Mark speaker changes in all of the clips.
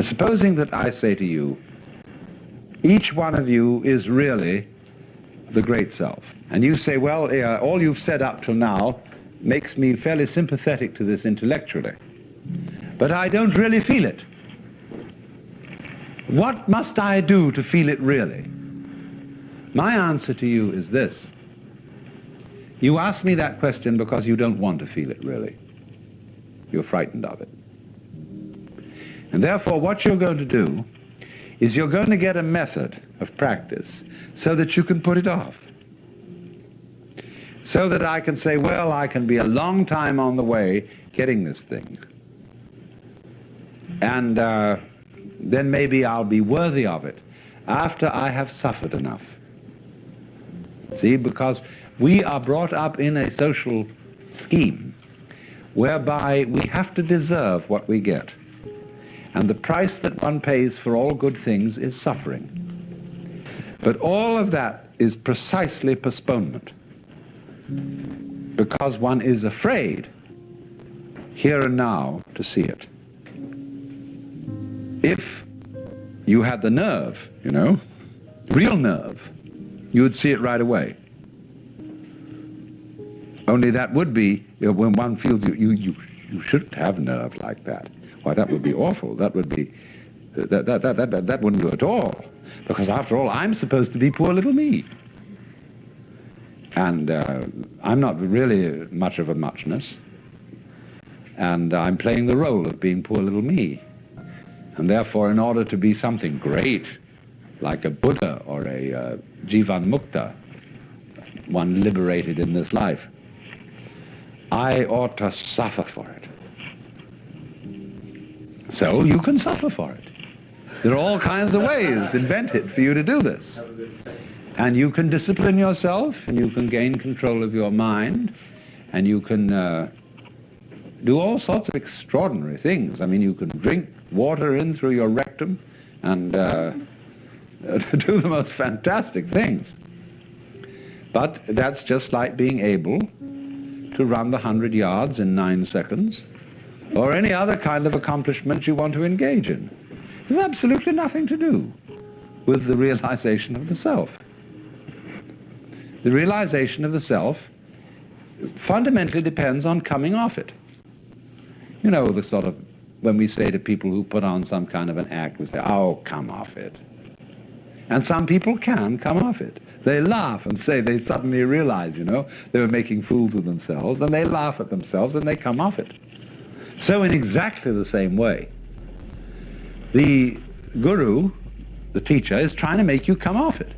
Speaker 1: Supposing that I say to you, each one of you is really the great self. And you say, well, all you've said up till now makes me fairly sympathetic to this intellectually, but I don't really feel it. What must I do to feel it really? My answer to you is this. You ask me that question because you don't want to feel it really. You're frightened of it. And therefore what you're going to do is you're going to get a method of practice so that you can put it off. So that I can say, well, I can be a long time on the way getting this thing. And then maybe I'll be worthy of it after I have suffered enough. See, because we are brought up in a social scheme whereby we have to deserve what we get. And the price that one pays for all good things is suffering. But all of that is precisely postponement, because one is afraid here and now to see it. If you had the nerve, real nerve, you would see it right away. Only that would be, when one feels you shouldn't have nerve like that. Why, that would be awful. That would be, that wouldn't do at all. Because after all, I'm supposed to be poor little me. And I'm not really much of a muchness. And I'm playing the role of being poor little me. And therefore, in order to be something great, like a Buddha or a Jivan Mukta, one liberated in this life, I ought to suffer for it. So you can suffer for it. There are all kinds of ways invented for you to do this. And you can discipline yourself, and you can gain control of your mind, and you can do all sorts of extraordinary things. I mean, you can drink water in through your rectum and do the most fantastic things. But that's just like being able to run the 100 yards in 9 seconds, or any other kind of accomplishment you want to engage in. There's absolutely nothing to do with the realization of the self. The realization of the self fundamentally depends on coming off it. The sort of, when we say to people who put on some kind of an act, we say, oh, come off it. And some people can come off it. They laugh and say they suddenly realize, they were making fools of themselves, and they laugh at themselves and they come off it. So in exactly the same way, the guru, the teacher, is trying to make you come off it.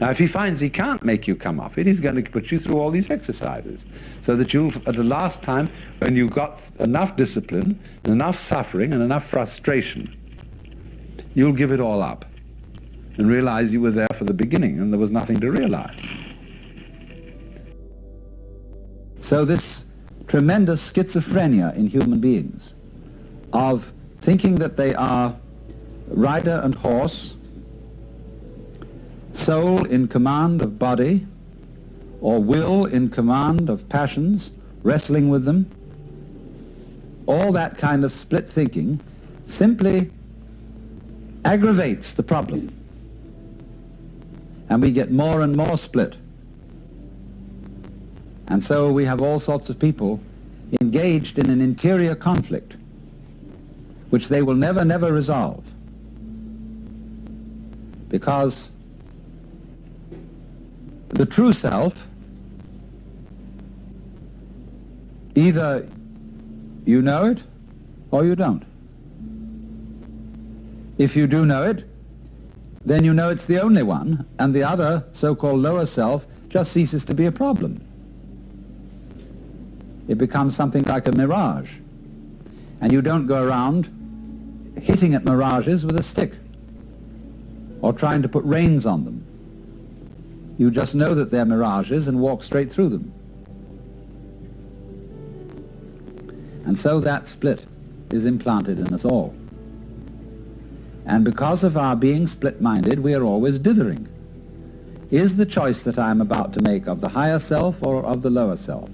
Speaker 1: Now, if he finds he can't make you come off it, he's going to put you through all these exercises so that you'll, at the last time, when you've got enough discipline, and enough suffering, and enough frustration, you'll give it all up and realize you were there for the beginning and there was nothing to realize. So this tremendous schizophrenia in human beings of thinking that they are rider and horse, soul in command of body, or will in command of passions, wrestling with them, all that kind of split thinking simply aggravates the problem. And we get more and more split. And so we have all sorts of people engaged in an interior conflict which they will never, never resolve, because the true self, either you know it or you don't. If you do know it, then you know it's the only one, and the other so-called lower self just ceases to be a problem. It becomes something like a mirage, and you don't go around hitting at mirages with a stick or trying to put reins on them. You just know that they're mirages and walk straight through them. And so that split is implanted in us all. And because of our being split-minded, we are always dithering. Is the choice that I am about to make of the higher self or of the lower self?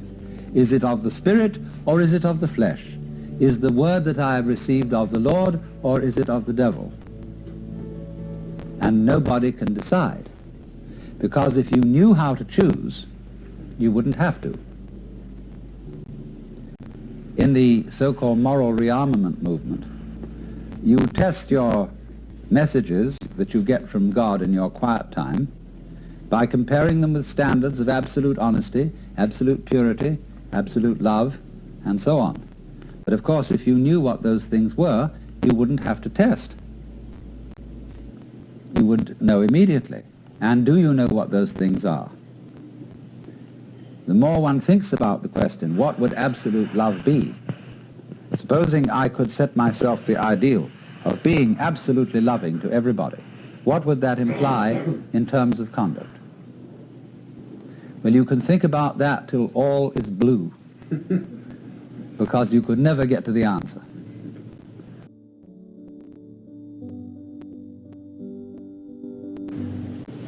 Speaker 1: Is it of the spirit or is it of the flesh? is the word that I have received of the Lord, or is it of the devil? And nobody can decide. Because if you knew how to choose, you wouldn't have to. In the so-called moral rearmament movement, you test your messages that you get from God in your quiet time by comparing them with standards of absolute honesty, absolute purity, absolute love, and so on. But of course, if you knew what those things were, you wouldn't have to test. You would know immediately. And do you know what those things are? The more one thinks about the question, what would absolute love be? Supposing I could set myself the ideal of being absolutely loving to everybody, what would that imply in terms of conduct? Well, you can think about that till all is blue, because you could never get to the answer.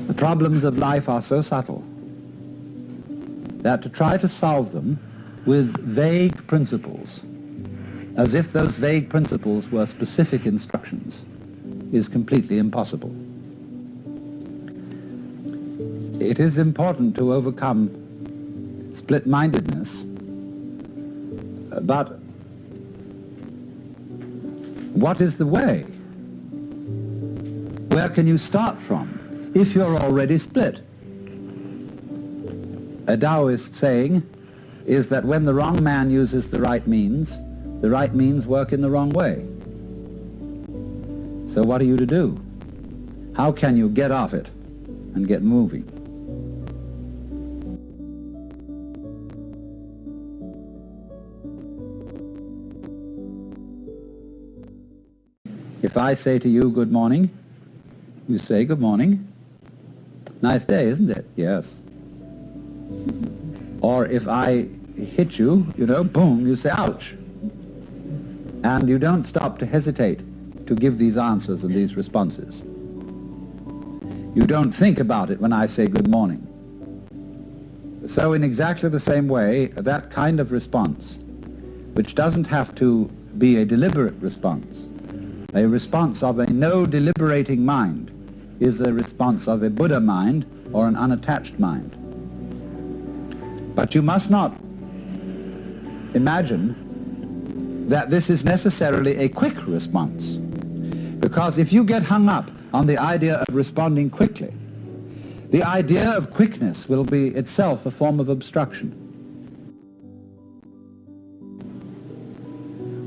Speaker 1: The problems of life are so subtle that to try to solve them with vague principles, as if those vague principles were specific instructions, is completely impossible. It is important to overcome split-mindedness, but what is the way? Where can you start from if you're already split? A Taoist saying is that when the wrong man uses the right means work in the wrong way. So what are you to do? How can you get off it and get moving? If I say to you, good morning, you say, good morning. Nice day, isn't it? Yes. Or if I hit you, boom, you say, ouch. And you don't stop to hesitate to give these answers and these responses. You don't think about it when I say good morning. So in exactly the same way, that kind of response, which doesn't have to be a deliberate response, a response of a no deliberating mind, is a response of a Buddha mind or an unattached mind. But you must not imagine that this is necessarily a quick response. Because if you get hung up on the idea of responding quickly, the idea of quickness will be itself a form of obstruction.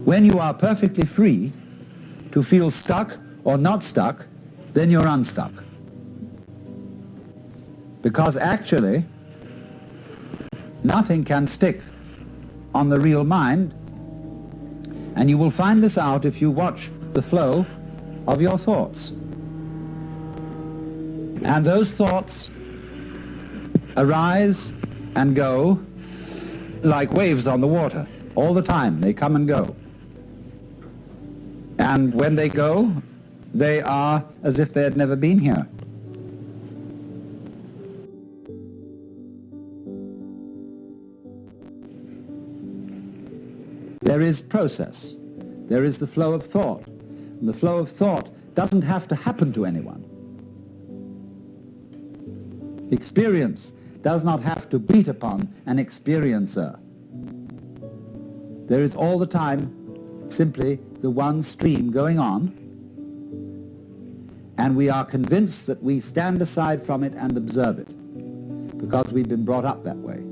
Speaker 1: When you are perfectly free to feel stuck or not stuck, then you're unstuck. Because actually, nothing can stick on the real mind, and you will find this out if you watch the flow of your thoughts. And those thoughts arise and go like waves on the water. All the time, they come and go. And when they go, they are as if they had never been here. There is process. There is the flow of thought. And the flow of thought doesn't have to happen to anyone. Experience does not have to beat upon an experiencer. There is all the time simply the one stream going on, and we are convinced that we stand aside from it and observe it, because we've been brought up that way.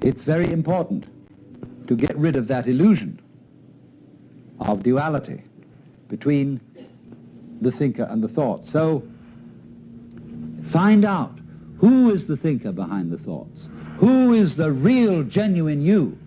Speaker 1: It's very important to get rid of that illusion of duality between the thinker and the thought. So find out who is the thinker behind the thoughts. Who is the real, genuine you?